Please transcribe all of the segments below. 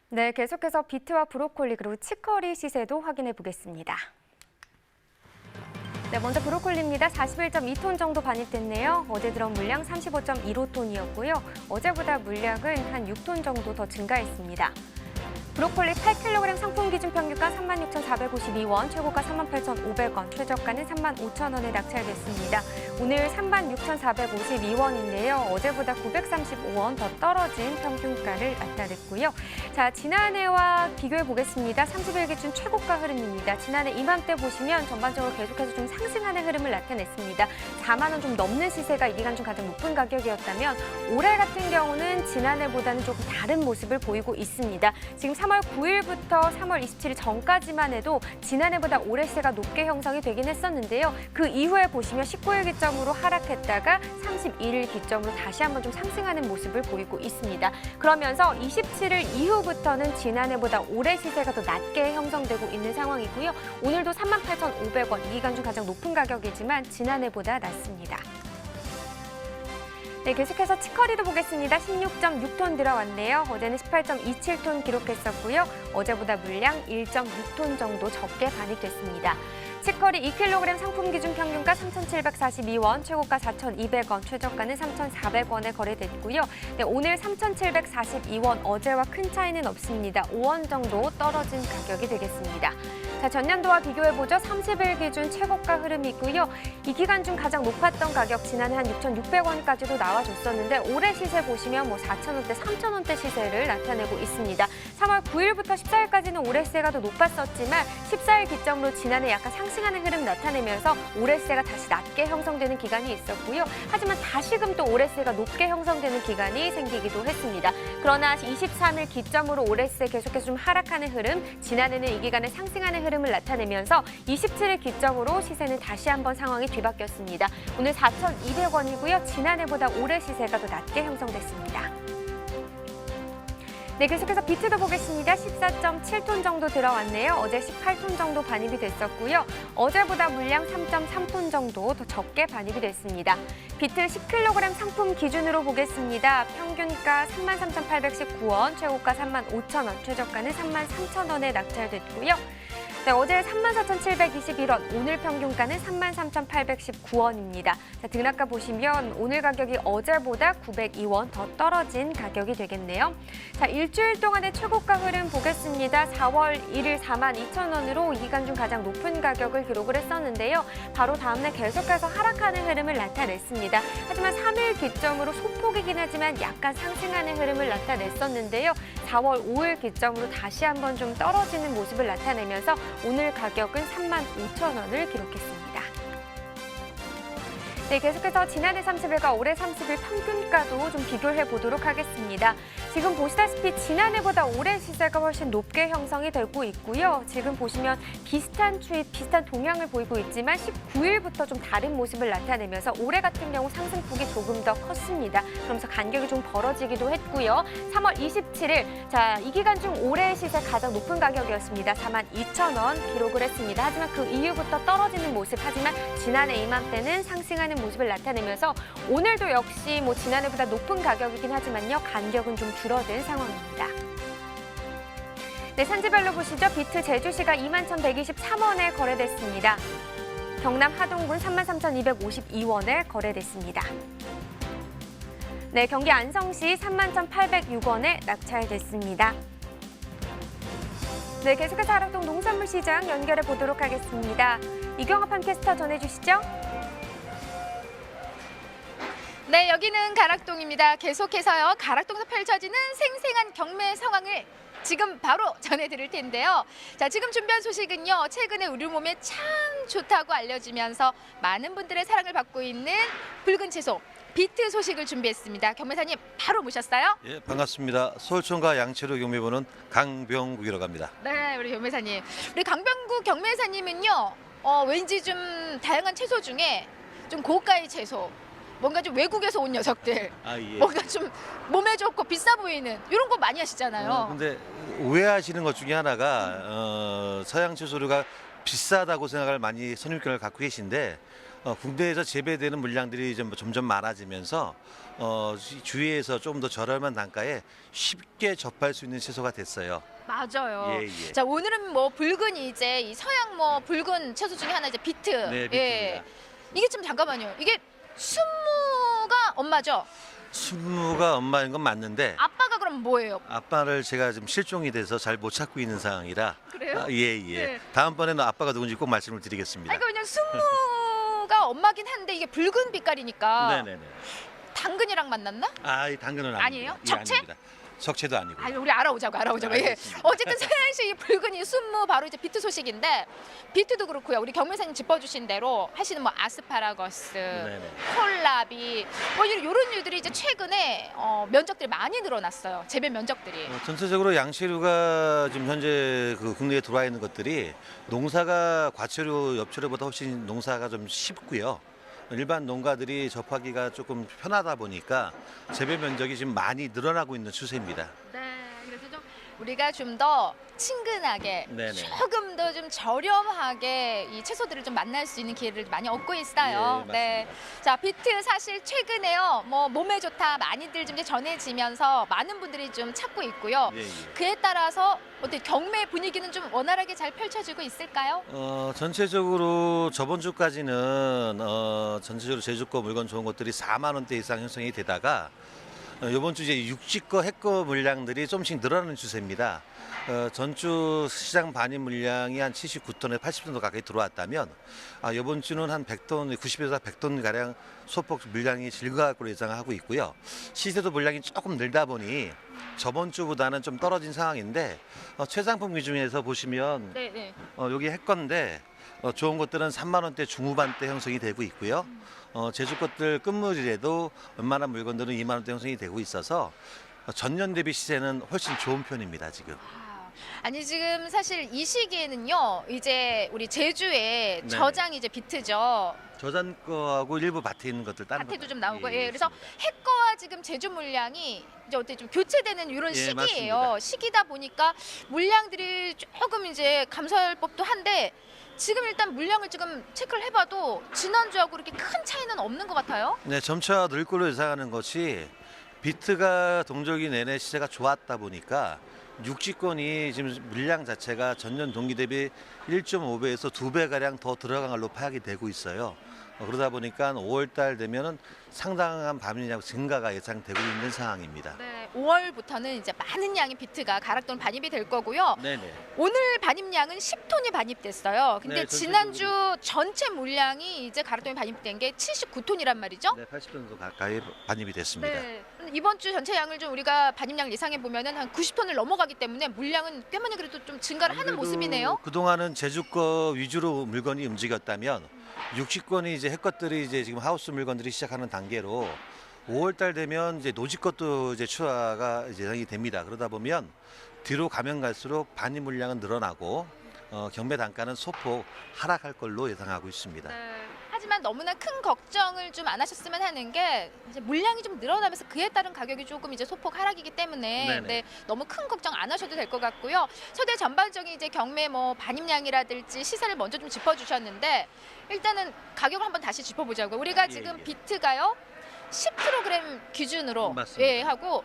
네, 계속해서 비트와 브로콜리 그리고 치커리 시세도 확인해 보겠습니다. 네, 먼저 브로콜리입니다. 41.2톤 정도 반입됐네요. 어제 들어온 물량 35.15톤이었고요. 어제보다 물량은 한 6톤 정도 더 증가했습니다. 브로콜리 8kg 상품 기준 평균가 36,452원, 최고가 38,500원, 최저가는 35,000원에 낙찰됐습니다. 오늘 36,452원인데요. 어제보다 935원 더 떨어진 평균가를 나타냈고요. 자, 지난해와 비교해 보겠습니다. 30일 기준 최고가 흐름입니다. 지난해 이맘때 보시면 전반적으로 계속해서 좀 상승하는 흐름을 나타냈습니다. 4만 원 좀 넘는 시세가 이 기간 중 가장 높은 가격이었다면 올해 같은 경우는 지난해보다는 조금 다른 모습을 보이고 있습니다. 지금 3월 9일부터 3월 27일 전까지만 해도 지난해보다 올해 시세가 높게 형성이 되긴 했었는데요. 그 이후에 보시면 19일 기점으로 하락했다가 31일 기점으로 다시 한번 좀 상승하는 모습을 보이고 있습니다. 그러면서 27일 이후부터는 지난해보다 올해 시세가 더 낮게 형성되고 있는 상황이고요. 오늘도 38,500원, 이 기간 중 가장 높은 가격이지만 지난해보다 낮습니다. 네, 계속해서 치커리도 보겠습니다. 16.6톤 들어왔네요. 어제는 18.27톤 기록했었고요. 어제보다 물량 1.6톤 정도 적게 반입됐습니다. 치커리 2kg 상품 기준 평균가 3,742원, 최고가 4,200원, 최저가는 3,400원에 거래됐고요. 네, 오늘 3,742원, 어제와 큰 차이는 없습니다. 5원 정도 떨어진 가격이 되겠습니다. 자, 전년도와 비교해보죠. 30일 기준 최고가 흐름이고요. 이 기간 중 가장 높았던 가격, 지난해 한 6,600원까지도 나와줬었는데 올해 시세 보시면 4,000원대, 3,000원대 시세를 나타내고 있습니다. 3월 9일부터 14일까지는 올해 시세가 더 높았었지만 14일 기점으로 지난해 약간 상승하는 흐름 나타내면서 올해 시세가 다시 낮게 형성되는 기간이 있었고요. 하지만 다시금 또 올해 시세가 높게 형성되는 기간이 생기기도 했습니다. 그러나 23일 기점으로 올해 시세 계속해서 좀 하락하는 흐름, 지난해는 이 기간에 상승하는 흐름을 나타내면서 27일 기점으로 시세는 다시 한번 상황이 뒤바뀌었습니다. 오늘 4,200원이고요. 지난해보다 올해 시세가 더 낮게 형성됐습니다. 네, 계속해서 비트도 보겠습니다. 14.7톤 정도 들어왔네요. 어제 18톤 정도 반입이 됐었고요. 어제보다 물량 3.3톤 정도 더 적게 반입이 됐습니다. 비트 10kg 상품 기준으로 보겠습니다. 평균가 33,819원, 최고가 35,000원, 최저가는 33,000원에 낙찰됐고요. 네, 어제 34,721원, 오늘 평균가는 33,819원입니다. 자, 등락가 보시면 오늘 가격이 어제보다 902원 더 떨어진 가격이 되겠네요. 자, 일주일 동안의 최고가 흐름 보겠습니다. 4월 1일 42,000원으로 이 기간 중 가장 높은 가격을 기록을 했었는데요. 바로 다음날 계속해서 하락하는 흐름을 나타냈습니다. 하지만 3일 기점으로 소폭이긴 하지만 약간 상승하는 흐름을 나타냈었는데요. 4월 5일 기점으로 다시 한번 좀 떨어지는 모습을 나타내면서 오늘 가격은 35,000원을 기록했습니다. 네, 계속해서 지난해 30일과 올해 30일 평균가도 좀 비교를 해보도록 하겠습니다. 지금 보시다시피 지난해보다 올해 시세가 훨씬 높게 형성이 되고 있고요. 지금 보시면 비슷한 추이, 비슷한 동향을 보이고 있지만 19일부터 좀 다른 모습을 나타내면서 올해 같은 경우 상승폭이 조금 더 컸습니다. 그러면서 간격이 좀 벌어지기도 했고요. 3월 27일, 자, 이 기간 중 올해 시세 가장 높은 가격이었습니다. 42,000원 기록을 했습니다. 하지만 그 이후부터 떨어지는 모습, 하지만 지난해 이맘때는 상승하는 모습을 나타내면서 오늘도 역시 지난해보다 높은 가격이긴 하지만요. 간격은 좀 줄어든 상황입니다. 네, 산지별로 보시죠. 비트 제주시가 21,123원에 거래됐습니다. 경남 하동군 33,252원에 거래됐습니다. 네, 경기 안성시 31,806원에 낙찰됐습니다. 네, 계속해서 하락동 농산물 시장 연결해 보도록 하겠습니다. 이경아 팜캐스터 전해주시죠. 네, 여기는 가락동입니다. 계속해서요, 가락동에서 펼쳐지는 생생한 경매 상황을 지금 바로 전해드릴 텐데요. 자, 지금 준비한 소식은요, 최근에 우리 몸에 참 좋다고 알려지면서 많은 분들의 사랑을 받고 있는 붉은 채소, 비트 소식을 준비했습니다. 경매사님 바로 모셨어요? 예, 반갑습니다. 서울청과 양채로 경매보는 강병국이라고 합니다. 네, 우리 경매사님. 우리 강병국 경매사님은요, 왠지 좀 다양한 채소 중에 좀 고가의 채소, 뭔가 좀 외국에서 온 녀석들, 예. 뭔가 좀 몸에 좋고 비싸 보이는 이런 거 많이 하시잖아요. 근데 오해하시는 것 중에 하나가 서양 채소류가 비싸다고 생각을 많이 선입견을 갖고 계신데 국내에서 재배되는 물량들이 좀 점점 많아지면서 주위에서 좀 더 저렴한 단가에 쉽게 접할 수 있는 채소가 됐어요. 맞아요. 예, 예. 자, 오늘은 뭐 붉은 이제 이 서양 뭐 붉은 채소 중에 하나 이제 비트. 네, 비트입니다. 이게 좀 잠깐만요. 이게 순무가 엄마죠? 순무가 엄마인 건 맞는데 아빠가 그럼 뭐예요? 아빠를 제가 지금 실종이 돼서 잘 못 찾고 있는 상황이라 그래요? 예. 네. 다음번에는 아빠가 누군지 꼭 말씀을 드리겠습니다. 아니, 그냥 순무가 엄마긴 한데 이게 붉은 빛깔이니까 네네네. 당근이랑 만났나? 이 당근은 아니에요? 아닙니다. 적채? 아닙니다. 적채도 아니고. 아유, 우리 알아오자고. 예. 알겠습니다. 어쨌든 서양식 이 붉은 이 순무 바로 이제 비트 소식인데 비트도 그렇고요. 우리 경매사님 짚어주신 대로 하시는 뭐 아스파라거스, 네네. 콜라비 뭐 이런 류들이 이제 최근에 면적들이 많이 늘어났어요. 재배 면적들이. 전체적으로 양치류가 지금 현재 그 국내에 들어와 있는 것들이 농사가 과체류, 엽채류보다 훨씬 농사가 좀 쉽고요. 일반 농가들이 접하기가 조금 편하다 보니까 재배 면적이 지금 많이 늘어나고 있는 추세입니다. 네, 그래서 좀 우리가 좀 더 친근하게 네네. 조금 더 좀 저렴하게 이 채소들을 좀 만날 수 있는 기회를 많이 얻고 있어요. 예, 네. 자, 비트 사실 최근에요. 뭐 몸에 좋다 많이들 좀 이제 전해지면서 많은 분들이 좀 찾고 있고요. 예. 그에 따라서 어떻게 경매 분위기는 좀 원활하게 잘 펼쳐지고 있을까요? 전체적으로 저번 주까지는 전체적으로 제주거 물건 좋은 것들이 4만 원대 이상 형성이 되다가 이번 주 이제 육지거 해거 물량들이 조금씩 늘어나는 추세입니다. 전주 시장 반입 물량이 한 79톤에 80톤 가까이 들어왔다면 이번 주는 한 100톤, 90에서 100톤 가량 소폭 물량이 증가할 걸로 예상하고 있고요. 시세도 물량이 조금 늘다 보니 저번 주보다는 좀 떨어진 상황인데 최상품 기준에서 보시면 네. 여기 해건데 좋은 것들은 3만 원대 중후반대 형성이 되고 있고요. 제주 것들 끝물이라도 웬만한 물건들은 2만 원대 형성이 되고 있어서 전년 대비 시세는 훨씬 좋은 편입니다, 지금. 아니, 지금 사실 이 시기에는요. 이제 우리 제주에 네. 저장 이제 비트죠. 저잔 거하고 일부 밭에 있는 것들 다른 밭에도 것들. 좀 나오고, 예, 그래서 해거와 지금 제주 물량이 이제 어떻게 좀 교체되는 이런 예, 시기예요. 맞습니다. 시기다 보니까 물량들이 조금 이제 감소할 법도 한데 지금 일단 물량을 지금 체크를 해봐도 지난주하고 그렇게 큰 차이는 없는 것 같아요. 네, 점차 늘 걸로 예상하는 것이 비트가 동절기 내내 시세가 좋았다 보니까 육지권이 지금 물량 자체가 전년 동기 대비 1.5배에서 2배 가량 더 들어간 걸로 파악이 되고 있어요. 그러다 보니까 5월 달 되면은 상당한 반입량 증가가 예상되고 있는 상황입니다. 네, 5월부터는 이제 많은 양의 비트가 가락동 반입이 될 거고요. 네네. 오늘 반입량은 10톤이 반입됐어요. 근데 네, 지난주 전체 물량이 이제 가락동에 반입된 게 79톤이란 말이죠. 네, 80톤 정도 가까이 반입이 됐습니다. 네. 이번 주 전체 양을 좀 우리가 반입량 예상해 보면은 한 90톤을 넘어가기 때문에 물량은 꽤 많이 그래도 좀 증가를 하는 아무래도 모습이네요. 그동안은 제주거 위주로 물건이 움직였다면 육지권이 이제 해것들이 이제 지금 하우스 물건들이 시작하는 단계로 5월 달 되면 이제 노지 것도 이제 추가가 이제 예상이 됩니다. 그러다 보면 뒤로 가면 갈수록 반입 물량은 늘어나고 경매 단가는 소폭 하락할 걸로 예상하고 있습니다. 네. 하지만 너무나 큰 걱정을 좀 안 하셨으면 하는 게 이제 물량이 좀 늘어나면서 그에 따른 가격이 조금 이제 소폭 하락이기 때문에 네네. 네, 너무 큰 걱정 안 하셔도 될 것 같고요. 서대 전반적인 이제 경매 뭐 반입량이라든지 시세를 먼저 좀 짚어주셨는데 일단은 가격을 한번 다시 짚어보자고요. 우리가 지금 예. 비트가요 10kg 기준으로 맞습니다. 예 하고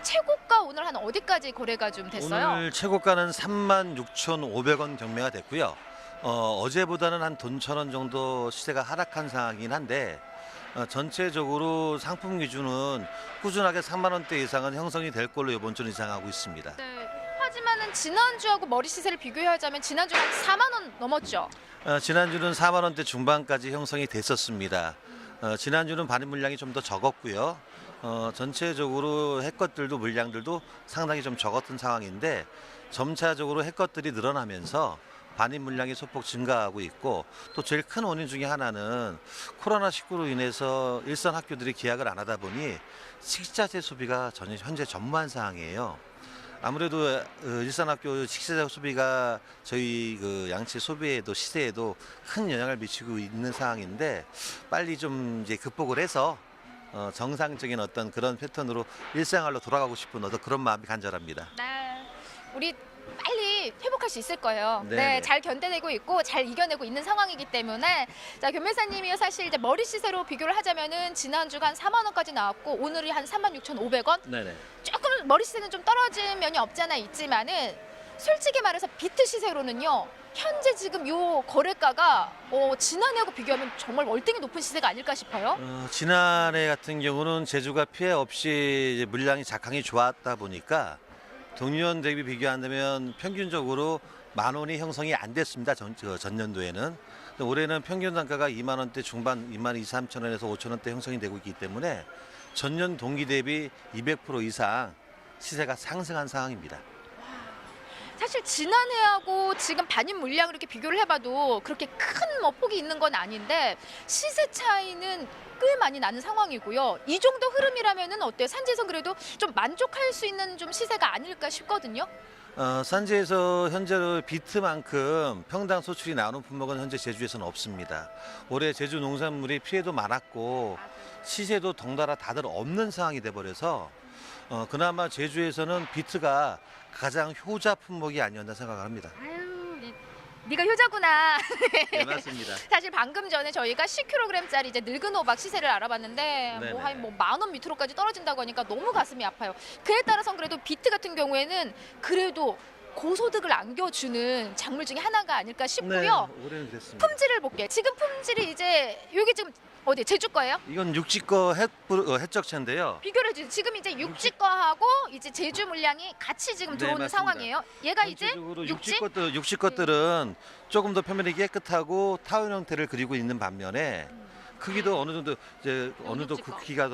최고가 오늘 한 어디까지 거래가 좀 됐어요? 오늘 최고가는 36,500원 경매가 됐고요. 어제보다는 한 돈 1,000원 정도 시세가 하락한 상황이긴 한데 전체적으로 상품 기준은 꾸준하게 3만 원대 이상은 형성이 될 걸로 이번 주는 예상하고 있습니다. 네. 하지만은 지난주하고 머리 시세를 비교하자면 지난주 한 4만 원 넘었죠. 지난주는 4만 원대 중반까지 형성이 됐었습니다. 지난주는 반입 물량이 좀 더 적었고요. 전체적으로 해것들도 물량들도 상당히 좀 적었던 상황인데 점차적으로 해것들이 늘어나면서 반입 물량이 소폭 증가하고 있고 또 제일 큰 원인 중에 하나는 코로나19로 인해서 일선 학교들이 개학을 안 하다 보니 식자재 소비가 현재 전무한 상황이에요. 아무래도 일산학교 식재재 소비가 저희 그 양치 소비에도 시세에도 큰 영향을 미치고 있는 상황인데 빨리 좀 이제 극복을 해서 정상적인 어떤 그런 패턴으로 일생활로 돌아가고 싶은 어떤 그런 마음이 간절합니다. 네. 우리 빨리 충분히 회복할 수 있을 거예요. 네, 네, 네. 잘 견뎌내고 있고 잘 이겨내고 있는 상황이기 때문에 자, 교매사님이요 사실 이제 머리 시세로 비교를 하자면은 지난주가 한 4만 원까지 나왔고 오늘이 한 46,500원. 네네. 조금 머리 시세는 좀 떨어진 면이 없잖아 있지만은 솔직히 말해서 비트 시세로는요. 현재 지금 요 거래가가 지난해하고 비교하면 정말 월등히 높은 시세가 아닐까 싶어요. 지난해 같은 경우는 제주가 피해 없이 이제 물량이 작황이 좋았다 보니까 동년 대비 비교한다면 평균적으로 10,000원이 형성이 안 됐습니다. 전년도에는. 근데 올해는 평균 단가가 2만 원대 중반, 2만 2, 3천 원에서 5천 원대 형성이 되고 있기 때문에 전년 동기 대비 200% 이상 시세가 상승한 상황입니다. 사실 지난해하고 지금 반입 물량을 이렇게 비교를 해봐도 그렇게 큰 뭐 폭이 있는 건 아닌데 시세 차이는 꽤 많이 나는 상황이고요. 이 정도 흐름이라면은 어때요? 산지에서 그래도 좀 만족할 수 있는 좀 시세가 아닐까 싶거든요. 산지에서 현재로 비트만큼 평당 소출이 나오는 품목은 현재 제주에서는 없습니다. 올해 제주 농산물이 피해도 많았고 시세도 덩달아 다들 없는 상황이 돼버려서 그나마 제주에서는 비트가 가장 효자 품목이 아니었나 생각을 합니다. 아유, 네가 효자구나. 네, 맞습니다. 사실 방금 전에 저희가 10kg짜리 이제 늙은 호박 시세를 알아봤는데 네네. 뭐 한 뭐 10,000원 밑으로까지 떨어진다고 하니까 너무 가슴이 아파요. 그에 따라서 그래도 비트 같은 경우에는 그래도 고소득을 안겨주는 작물 중에 하나가 아닐까 싶고요. 네, 올해는 됐습니다. 품질을 볼게요. 지금 품질이 이제 여기 지금 어디 제주 거예요? 이건 육지거 햇적체인데요. 비교를 해주세요. 지금 이제 육지 거하고 이제 제주 물량이 같이 지금 네, 들어오는 맞습니다. 상황이에요. 얘가 이제 전체적으로 육지? 육지 것들은 조금 더 표면이 깨끗하고 타원 형태를 그리고 있는 반면에 크기도 어느 정도 이제 어느 정도 육지 거. 크기가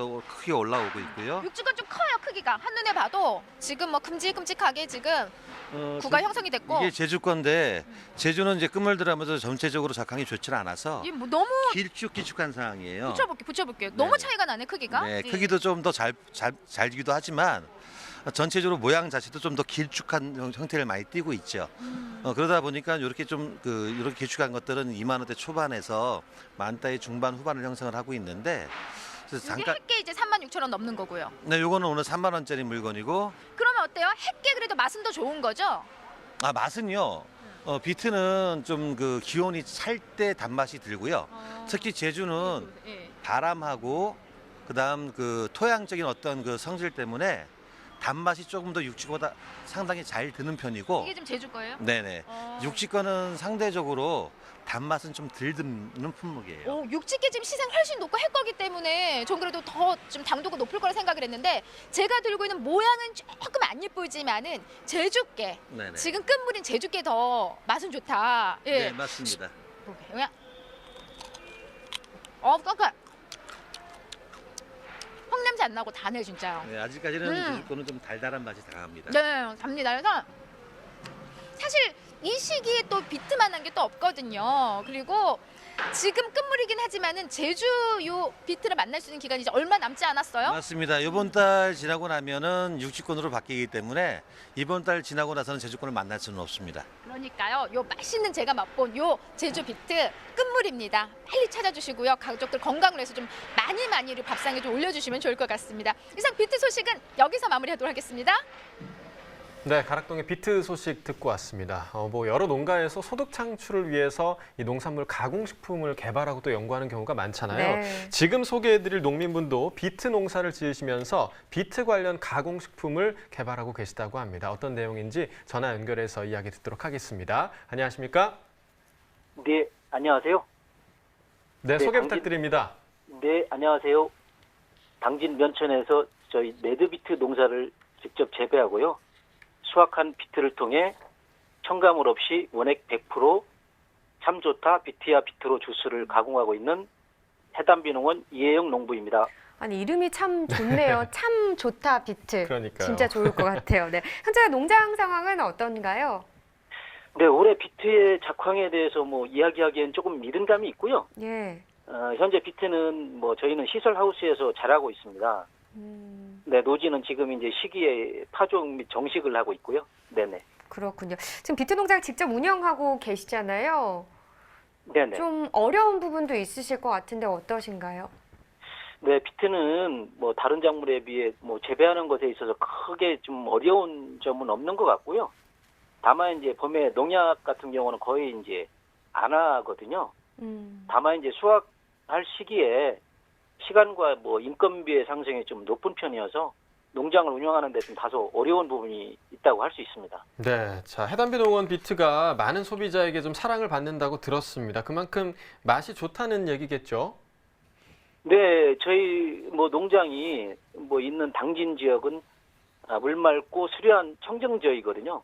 올라오고 있고요. 육지가 좀 커요, 크기가. 한눈에 봐도 지금 뭐 큼직큼직하게 지금 구가 형성이 됐고 이게 제주 건데 제주는 이제 끝물들하면서 전체적으로 작황이 좋지는 않아서 이게 뭐 너무 길쭉길쭉한 상황이에요. 붙여볼게요. 너무 네네. 차이가 나네, 크기가. 네, 예. 크기도 좀 더 잘기도 하지만 전체적으로 모양 자체도 좀 더 길쭉한 형태를 많이 띠고 있죠. 그러다 보니까 이렇게 좀 이렇게 길쭉한 것들은 2만 원대 초반에서 10,000원대 중반 후반을 형성을 하고 있는데 그래서 이게 잠깐 햇게 이제 36,000원 넘는 거고요. 네, 요거는 오늘 3만 원짜리 물건이고 그러면 어때요? 햇게 그래도 맛은 더 좋은 거죠? 맛은요. 비트는 좀 기온이 찰 때 단맛이 들고요. 특히 제주는 예. 바람하고 그다음 토양적인 어떤 성질 때문에 단맛이 조금 더 육지보다 상당히 잘 드는 편이고 이게 지금 제주 거예요? 네네. 육지 거는 상대적으로 단맛은 좀 덜 드는 품목이에요. 육지게 지금 시생 훨씬 높고 햇 거기 때문에 전 그래도 더 좀 당도가 높을 거라 생각을 했는데 제가 들고 있는 모양은 조금 안 예쁘지만은 제주게 네네. 지금 끝물인 제주게 더 맛은 좋다. 예. 네, 맞습니다. 그냥 깎아. 흙냄새 안 나고 다네 진짜요. 네, 아직까지는 제주 거는 좀 달달한 맛이 강합니다. 네, 답니다. 그래서 사실 이 시기에 또 비트만한 게 또 없거든요. 그리고 지금 끝물이긴 하지만은 제주 요 비트를 만날 수 있는 기간이 이제 얼마 남지 않았어요. 맞습니다. 이번 달 지나고 나면은 육지권으로 바뀌기 때문에 이번 달 지나고 나서는 제주권을 만날 수는 없습니다. 그러니까요. 요 맛있는 제가 맛본 요 제주 비트 끝물입니다. 빨리 찾아주시고요. 가족들 건강을 위해서 좀 많이 우리 밥상에 좀 올려주시면 좋을 것 같습니다. 이상 비트 소식은 여기서 마무리하도록 하겠습니다. 네, 가락동의 비트 소식 듣고 왔습니다. 여러 농가에서 소득 창출을 위해서 이 농산물 가공식품을 개발하고 또 연구하는 경우가 많잖아요. 네. 지금 소개해드릴 농민분도 비트 농사를 지으시면서 비트 관련 가공식품을 개발하고 계시다고 합니다. 어떤 내용인지 전화 연결해서 이야기 듣도록 하겠습니다. 안녕하십니까? 네, 안녕하세요. 네, 네, 소개 당진- 부탁드립니다. 네, 안녕하세요. 당진 면천에서 저희 레드비트 농사를 직접 재배하고요. 수확한 비트를 통해 첨가물 없이 원액 100% 참 좋다 비트야 비트로 주스를 가공하고 있는 해담비농원 이혜영 농부입니다. 아니 이름이 참 좋네요. 참 좋다 비트. 그러니까요. 진짜 좋을 것 같아요. 네. 현재 농장 상황은 어떤가요? 네, 올해 비트의 작황에 대해서 이야기하기엔 조금 미련감이 있고요. 예. 현재 비트는 저희는 시설 하우스에서 자라고 있습니다. 네, 노지는 지금 이제 시기에 파종 및 정식을 하고 있고요. 네네. 그렇군요. 지금 비트 농장 직접 운영하고 계시잖아요. 네네. 좀 어려운 부분도 있으실 것 같은데 어떠신가요? 네, 비트는 다른 작물에 비해 재배하는 것에 있어서 크게 좀 어려운 점은 없는 것 같고요. 다만 이제 봄에 농약 같은 경우는 거의 이제 안 하거든요. 다만 이제 수확할 시기에 시간과 뭐 인건비의 상승이 좀 높은 편이어서 농장을 운영하는 데 좀 다소 어려운 부분이 있다고 할 수 있습니다. 네, 자 해담비 농원 비트가 많은 소비자에게 좀 사랑을 받는다고 들었습니다. 그만큼 맛이 좋다는 얘기겠죠? 네, 저희 뭐 농장이 뭐 있는 당진 지역은 물 맑고 수려한 청정지역이거든요.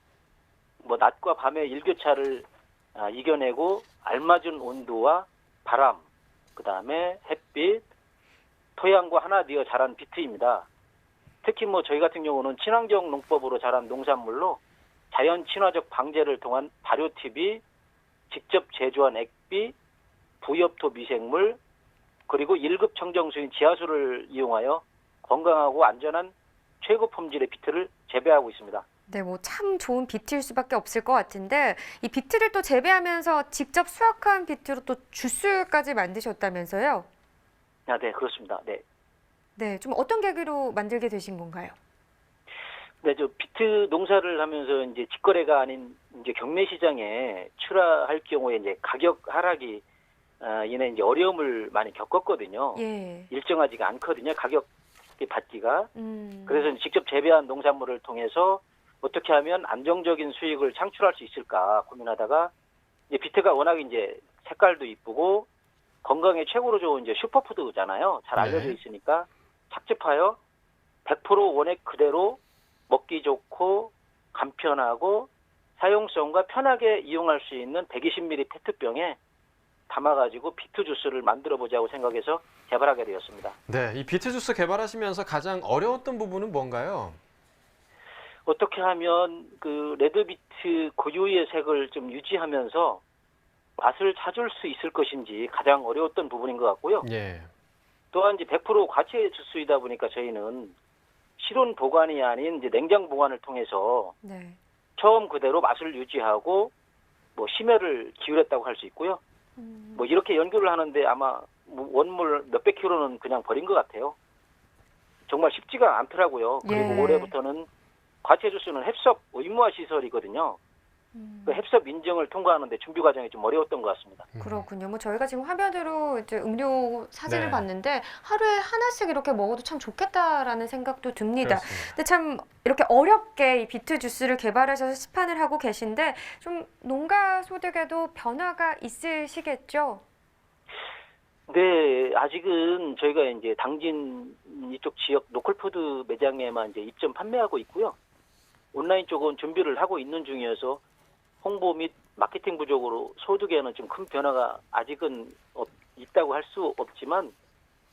뭐 낮과 밤의 일교차를 이겨내고 알맞은 온도와 바람, 그다음에 햇빛, 토양과 하나 되어 자란 비트입니다. 특히 뭐 저희 같은 경우는 친환경 농법으로 자란 농산물로 자연 친화적 방제를 통한 발효 팁이 직접 제조한 액비, 부엽토 미생물, 그리고 1급 청정수인 지하수를 이용하여 건강하고 안전한 최고 품질의 비트를 재배하고 있습니다. 네, 뭐 참 좋은 비트일 수밖에 없을 것 같은데 이 비트를 또 재배하면서 직접 수확한 비트로 또 주스까지 만드셨다면서요? 네, 그렇습니다. 네. 네, 좀 어떤 계기로 만들게 되신 건가요? 네, 저 비트 농사를 하면서 이제 직거래가 아닌 이제 경매 시장에 출하할 경우에 이제 가격 하락이 인해 이제 어려움을 많이 겪었거든요. 예. 일정하지가 않거든요. 가격이 받기가. 그래서 직접 재배한 농산물을 통해서 어떻게 하면 안정적인 수익을 창출할 수 있을까 고민하다가 이제 비트가 워낙 이제 색깔도 이쁘고 건강에 최고로 좋은 이제 슈퍼푸드잖아요. 잘 알려져 있으니까 착즙하여 100% 원액 그대로 먹기 좋고 간편하고 사용성과 편하게 이용할 수 있는 120ml 페트병에 담아가지고 비트 주스를 만들어 보자고 생각해서 개발하게 되었습니다. 네, 이 비트 주스 개발하시면서 가장 어려웠던 부분은 뭔가요? 어떻게 하면 그 레드비트 고유의 색을 좀 유지하면서 맛을 찾을 수 있을 것인지 가장 어려웠던 부분인 것 같고요. 예. 또한 이제 100% 과체 주스이다 보니까 저희는 실온 보관이 아닌 이제 냉장 보관을 통해서 네. 처음 그대로 맛을 유지하고 뭐 심혈을 기울였다고 할 수 있고요. 뭐 이렇게 연구를 하는데 아마 뭐 원물 몇백 킬로는 그냥 버린 것 같아요. 정말 쉽지가 않더라고요. 그리고 예. 올해부터는 과체 주스는 햅섭 의무화 시설이거든요. 그 햅섭 인증을 통과하는데 준비 과정이 좀 어려웠던 것 같습니다. 그렇군요. 뭐 저희가 지금 화면으로 이제 음료 사진을 네. 봤는데 하루에 하나씩 이렇게 먹어도 참 좋겠다라는 생각도 듭니다. 그렇습니다. 근데 참 이렇게 어렵게 이 비트 주스를 개발하셔서 시판을 하고 계신데 좀 농가 소득에도 변화가 있으시겠죠? 네, 아직은 저희가 이제 당진 이쪽 지역 로컬푸드 매장에만 이제 입점 판매하고 있고요. 온라인 쪽은 준비를 하고 있는 중이어서 홍보 및 마케팅 부족으로 소득에는 좀 큰 변화가 아직은 있다고 할 수 없지만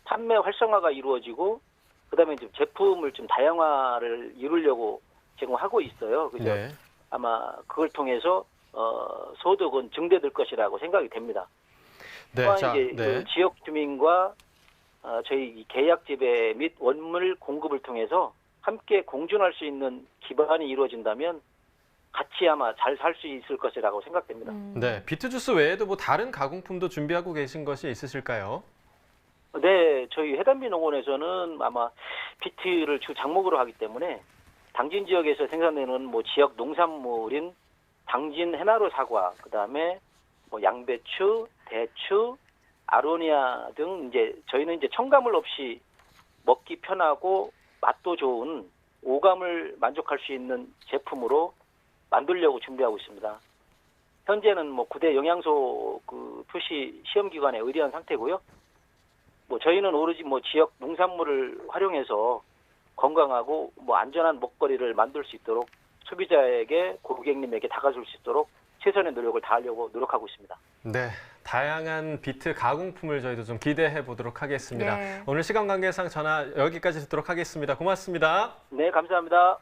판매 활성화가 이루어지고 그다음에 좀 제품을 좀 다양화를 이루려고 지금 하고 있어요. 그죠? 네. 아마 그걸 통해서 소득은 증대될 것이라고 생각이 됩니다. 네, 또한 자, 이제 네. 그 지역 주민과 저희 계약 재배 및 원물 공급을 통해서 함께 공존할 수 있는 기반이 이루어진다면 같이 아마 잘 살 수 있을 것이라고 생각됩니다. 네, 비트 주스 외에도 뭐 다른 가공품도 준비하고 계신 것이 있으실까요? 네, 저희 해담비 농원에서는 아마 비트를 주 작목으로 하기 때문에 당진 지역에서 생산되는 뭐 지역 농산물인 당진 해나루 사과, 그다음에 뭐 양배추, 대추, 아로니아 등 이제 저희는 이제 첨가물 없이 먹기 편하고 맛도 좋은 오감을 만족할 수 있는 제품으로 만들려고 준비하고 있습니다. 현재는 뭐 9대 영양소 그 표시 시험 기관에 의뢰한 상태고요. 뭐 저희는 오로지 뭐 지역 농산물을 활용해서 건강하고 뭐 안전한 먹거리를 만들 수 있도록 소비자에게 고객님에게 다가설 수 있도록 최선의 노력을 다하려고 노력하고 있습니다. 네, 다양한 비트 가공품을 저희도 좀 기대해 보도록 하겠습니다. 네. 오늘 시간 관계상 전화 여기까지 듣도록 하겠습니다. 고맙습니다. 네, 감사합니다.